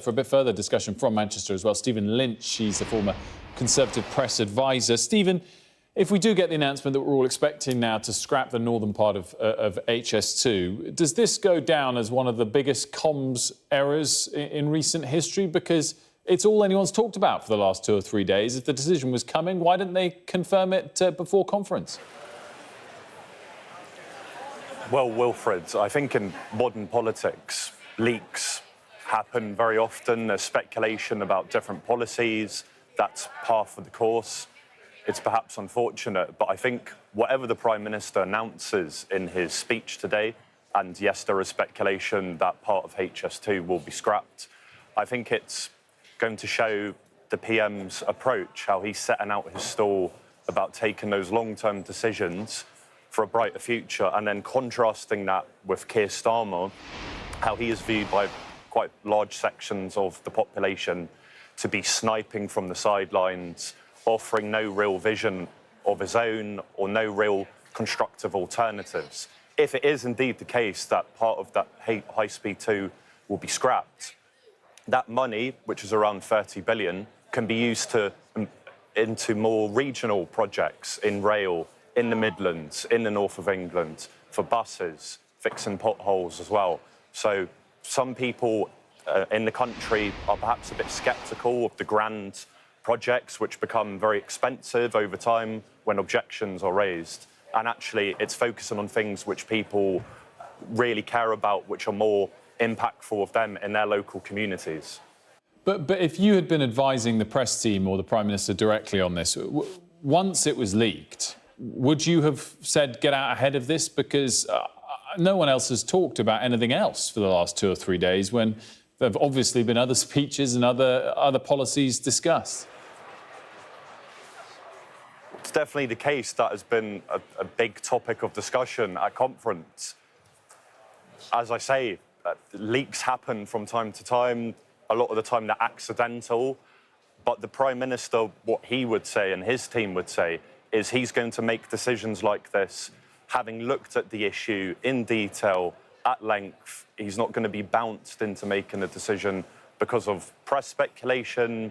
For a bit further discussion from Manchester as well, Stephen Lynch, he's a former Conservative press advisor. Stephen, if we do get the announcement that we're all expecting now to scrap the northern part of HS2, does this go down as one of the biggest comms errors in recent history? Because it's all anyone's talked about for the last 2 or 3 days. If the decision was coming, why didn't they confirm it before conference? Well, Wilfred, I think in modern politics, leaks happen very often. There's speculation about different policies. That's par for the course. It's perhaps unfortunate, but I think whatever the Prime Minister announces in his speech today, and yes, there is speculation that part of HS2 will be scrapped, I think it's going to show the PM's approach, how he's setting out his stall about taking those long-term decisions for a brighter future, and then contrasting that with Keir Starmer, how he is viewed by quite large sections of the population to be sniping from the sidelines, offering no real vision of his own or no real constructive alternatives. If it is indeed the case that part of that High Speed 2 will be scrapped, that money, which is around 30 billion, can be used into more regional projects in rail, in the Midlands, in the north of England, for buses, fixing potholes as well. So some people in the country are perhaps a bit sceptical of the grand projects, which become very expensive over time when objections are raised. And actually, it's focusing on things which people really care about, which are more impactful of them in their local communities. But if you had been advising the press team or the Prime Minister directly on this, once it was leaked, would you have said, get out ahead of this? Because no one else has talked about anything else for the last 2 or 3 days when there have obviously been other speeches and other policies discussed. It's definitely the case that has been a big topic of discussion at conference. As I say, leaks happen from time to time. A lot of the time they're accidental. But the Prime Minister, what he would say and his team would say is he's going to make decisions like this, having looked at the issue in detail, at length. He's not going to be bounced into making a decision because of press speculation,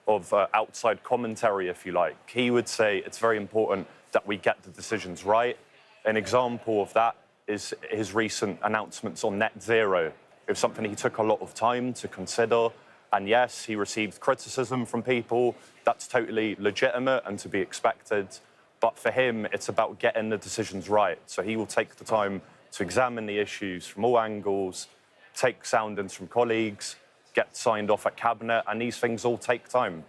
of outside commentary, if you like. He would say it's very important that we get the decisions right. An example of that is his recent announcements on net zero. It was something he took a lot of time to consider. And yes, he received criticism from people. That's totally legitimate and to be expected. But for him, it's about getting the decisions right. So he will take the time to examine the issues from all angles, take soundings from colleagues, get signed off at Cabinet, and these things all take time.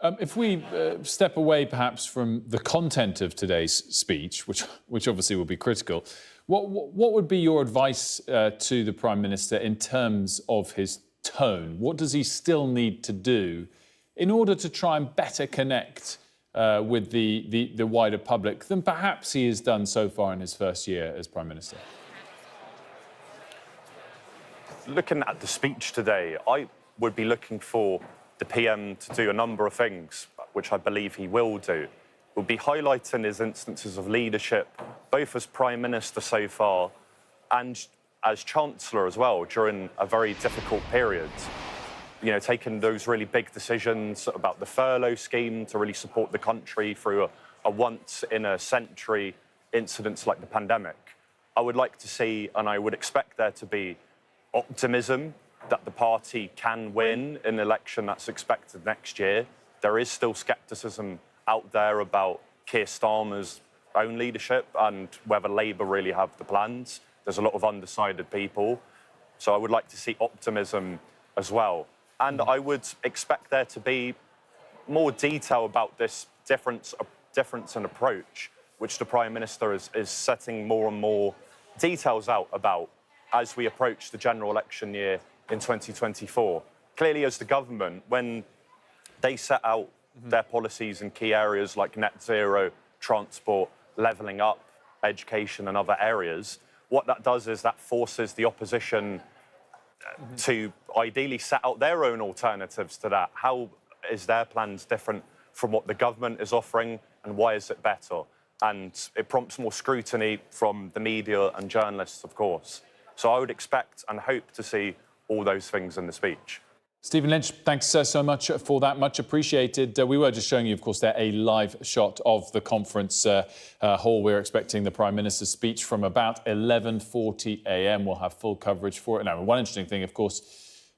If we step away perhaps from the content of today's speech, which obviously will be critical, what would be your advice to the Prime Minister in terms of his tone? What does he still need to do in order to try and better connect with the wider public than perhaps he has done so far in his first year as Prime Minister? Looking at the speech today, I would be looking for the PM to do a number of things, which I believe he will do. We'll be highlighting his instances of leadership, both as Prime Minister so far and as Chancellor as well, during a very difficult period. You know, taking those really big decisions about the furlough scheme to really support the country through a once-in-a-century incidents like the pandemic. I would like to see, and I would expect there to be, optimism that the party can win an election that's expected next year. There is still scepticism out there about Keir Starmer's own leadership and whether Labour really have the plans. There's a lot of undecided people. So I would like to see optimism as well. And I would expect there to be more detail about this difference in approach, which the Prime Minister is setting more and more details out about as we approach the general election year in 2024. Clearly, as the government, when they set out their policies in key areas like net zero, transport, levelling up, education and other areas, what that does is that forces the opposition to ideally set out their own alternatives to that. How is their plans different from what the government is offering, and why is it better? And it prompts more scrutiny from the media and journalists, of course. So I would expect and hope to see all those things in the speech. Stephen Lynch, thanks so much for that. Much appreciated. We were just showing you, of course, there a live shot of the conference hall. We're expecting the Prime Minister's speech from about 11:40 a.m. We'll have full coverage for it. Now, one interesting thing, of course,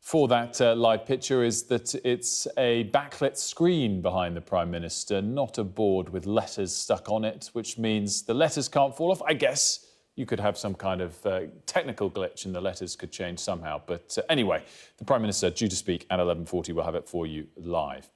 for that live picture is that it's a backlit screen behind the Prime Minister, not a board with letters stuck on it, which means the letters can't fall off. I guess you could have some kind of technical glitch and the letters could change somehow. But anyway, the Prime Minister due to speak at 11:40. We'll have it for you live.